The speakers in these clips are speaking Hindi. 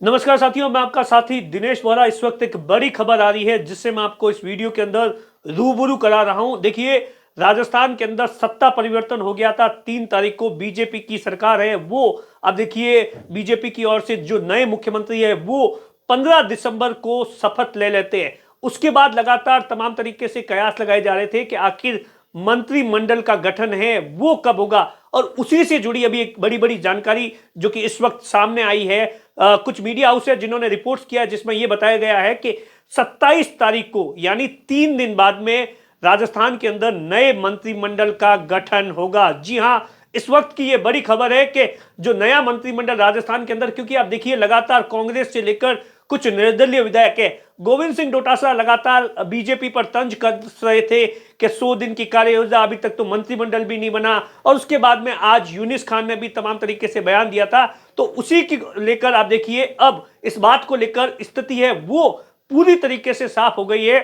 नमस्कार साथियों, मैं आपका साथी दिनेश बोरा। इस वक्त एक बड़ी खबर आ रही है जिससे मैं आपको इस वीडियो के अंदर रूबरू करा रहा हूं। देखिए, राजस्थान के अंदर सत्ता परिवर्तन हो गया था। 3 तारीख को बीजेपी की सरकार है वो, अब देखिए, बीजेपी की ओर से जो नए मुख्यमंत्री है वो 15 दिसंबर को शपथ ले लेते हैं। उसके बाद लगातार तमाम तरीके से कयास लगाए जा रहे थे कि आखिर मंत्रिमंडल का गठन है वो कब होगा। और उसी से जुड़ी अभी एक बड़ी बड़ी जानकारी जो कि इस वक्त सामने आई है। कुछ मीडिया हाउस है जिन्होंने रिपोर्ट्स किया जिसमें यह बताया गया है कि 27 तारीख को यानी 3 दिन बाद में राजस्थान के अंदर नए मंत्रिमंडल का गठन होगा। जी हां, इस वक्त की यह बड़ी खबर है कि जो नया मंत्रिमंडल राजस्थान के अंदर, क्योंकि आप देखिए लगातार कांग्रेस से लेकर कुछ निर्दलीय विधायक है, गोविंद सिंह डोटासरा लगातार बीजेपी पर तंज कस रहे थे कि 100 दिन की कार्य योजना, अभी तक तो मंत्रिमंडल भी नहीं बना। और उसके बाद में आज यूनिस खान ने भी तमाम तरीके से बयान दिया था। तो उसी की लेकर आप देखिए अब इस बात को लेकर स्थिति है वो पूरी तरीके से साफ हो गई है।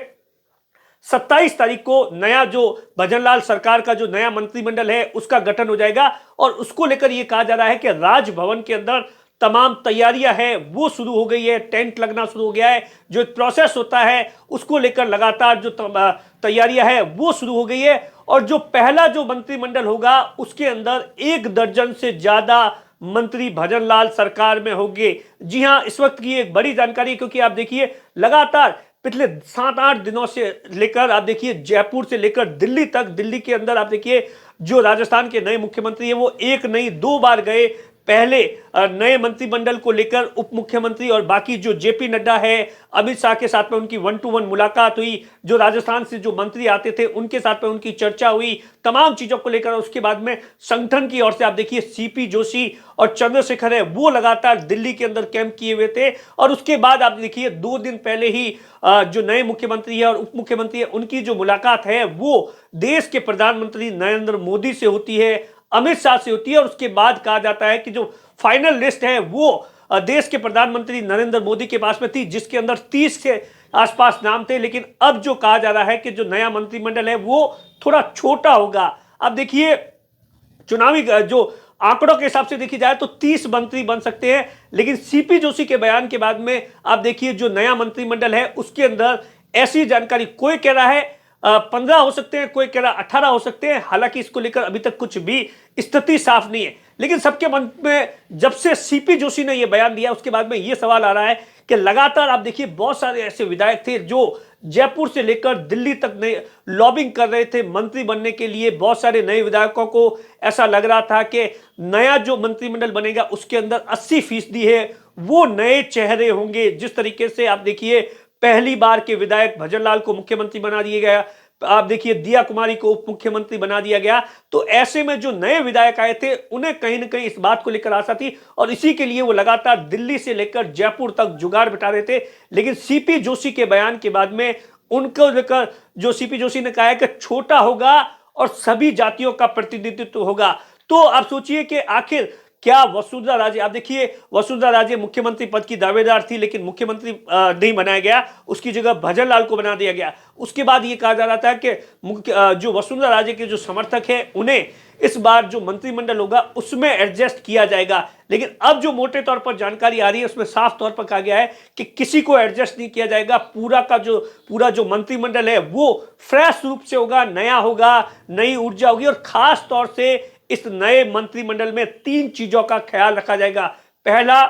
27 तारीख को नया जो भजनलाल सरकार का जो नया मंत्रिमंडल है उसका गठन हो जाएगा। और उसको लेकर यह कहा जा रहा है कि राजभवन के अंदर तमाम तैयारियां हैं वो शुरू हो गई है, टेंट लगना शुरू हो गया है। जो एक प्रोसेस होता है उसको लेकर लगातार जो तैयारियां हैं वो शुरू हो गई है। और जो पहला जो मंत्रिमंडल होगा उसके अंदर 1 दर्जन से ज्यादा मंत्री भजनलाल सरकार में होंगे। जी हां, इस वक्त की एक बड़ी जानकारी, क्योंकि आप देखिए लगातार पिछले 7-8 दिनों से लेकर आप देखिए जयपुर से लेकर दिल्ली तक, दिल्ली के अंदर आप देखिए जो राजस्थान के नए मुख्यमंत्री है वो एक नहीं 2 बार गए। पहले नए मंत्रिमंडल को लेकर उप मुख्यमंत्री और बाकी जो जेपी नड्डा है, अमित शाह के साथ में उनकी 1-to-1 मुलाकात हुई। जो राजस्थान से जो मंत्री आते थे उनके साथ में उनकी चर्चा हुई तमाम चीजों को लेकर। उसके बाद में संगठन की ओर से आप देखिए सीपी जोशी और चंद्रशेखर है वो लगातार दिल्ली के अंदर कैंप किए हुए थे। और उसके बाद आप देखिए 2 दिन पहले ही जो नए मुख्यमंत्री है और उप मुख्यमंत्री है उनकी जो मुलाकात है वो देश के प्रधानमंत्री नरेंद्र मोदी से होती है, अमित शाह से होती है। और उसके बाद कहा जाता है कि जो फाइनल लिस्ट है वो देश के प्रधानमंत्री नरेंद्र मोदी के पास में थी, जिसके अंदर 30 के आसपास नाम थे। लेकिन अब जो कहा जा रहा है कि जो नया मंत्रिमंडल है वो थोड़ा छोटा होगा। अब देखिए चुनावी जो आंकड़ों के हिसाब से देखी जाए तो 30 मंत्री बन सकते हैं। लेकिन सीपी जोशी के बयान के बाद में आप देखिए जो नया मंत्रिमंडल है उसके अंदर ऐसी जानकारी, कोई कह रहा है 15 हो सकते हैं, कोई कह रहा 18 हो सकते हैं। हालांकि इसको लेकर अभी तक कुछ भी स्थिति साफ नहीं है। लेकिन सबके मन में जब से सीपी जोशी ने यह बयान दिया उसके बाद में यह सवाल आ रहा है कि लगातार आप देखिए बहुत सारे ऐसे विधायक थे जो जयपुर से लेकर दिल्ली तक नए लॉबिंग कर रहे थे मंत्री बनने के लिए। बहुत सारे नए विधायकों को ऐसा लग रहा था कि नया जो मंत्रिमंडल बनेगा उसके अंदर 80% है वो नए चेहरे होंगे। जिस तरीके से आप देखिए पहली बार के विधायक भजनलाल को मुख्यमंत्री बना दिया गया, आप देखिए दिया कुमारी को उप मुख्यमंत्री बना दिया गया। तो ऐसे में जो नए विधायक आए थे उन्हें कहीं ना कहीं इस बात को लेकर आशा थी और इसी के लिए वो लगातार दिल्ली से लेकर जयपुर तक जुगाड़ बिठा रहे थे। लेकिन सीपी जोशी के बयान के बाद में उनको लेकर जो सीपी जोशी ने कहा है कि छोटा होगा और सभी जातियों का प्रतिनिधित्व होगा। तो आप सोचिए कि आखिर क्या वसुंधरा राजे, आप देखिए वसुंधरा राजे मुख्यमंत्री पद की दावेदार थी लेकिन मुख्यमंत्री नहीं बनाया गया, उसकी जगह भजनलाल को बना दिया गया। उसके बाद ये कहा जा रहा था कि जो वसुंधरा राजे के जो समर्थक है उन्हें इस बार जो मंत्रिमंडल होगा उसमें एडजस्ट किया जाएगा। लेकिन अब जो मोटे तौर पर जानकारी आ रही है उसमें साफ तौर पर कहा गया है कि किसी को एडजस्ट नहीं किया जाएगा। पूरा जो मंत्रिमंडल है वो फ्रेश रूप से होगा, नया होगा, नई ऊर्जा होगी। और खास तौर से इस नए मंत्रिमंडल में 3 चीजों का ख्याल रखा जाएगा। पहला,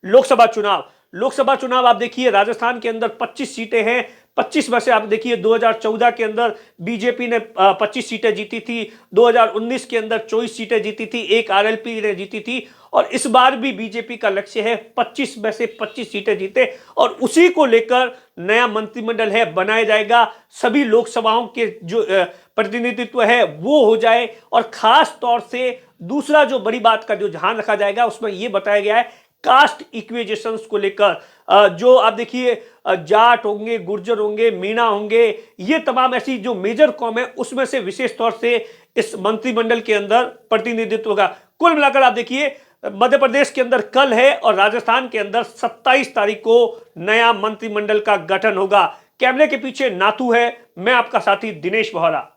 लोकसभा चुनाव। लोकसभा चुनाव आप देखिए राजस्थान के अंदर 25 सीटें हैं। 25 में से आप देखिए 2014 के अंदर बीजेपी ने 25 सीटें जीती थी, 2019 के अंदर 24 सीटें जीती थी, एक आरएलपी ने जीती थी। और इस बार भी बीजेपी का लक्ष्य है 25 में से 25 सीटें जीते और उसी को लेकर नया मंत्रिमंडल है बनाया जाएगा। सभी लोकसभाओं के जो प्रतिनिधित्व है वो हो जाए। और खास तौर से दूसरा जो बड़ी बात का जो ध्यान रखा जाएगा उसमें यह बताया गया है कास्ट इक्विजेशंस को लेकर। जो आप देखिए जाट होंगे, गुर्जर होंगे, मीणा होंगे, ये तमाम ऐसी जो मेजर कॉम है उसमें से विशेष तौर से इस मंत्रिमंडल के अंदर प्रतिनिधित्व होगा। कुल मिलाकर आप देखिए मध्य प्रदेश के अंदर कल है और राजस्थान के अंदर 27 तारीख को नया मंत्रिमंडल का गठन होगा। कैमरे के पीछे नाथू है, मैं आपका साथी दिनेश बोहरा।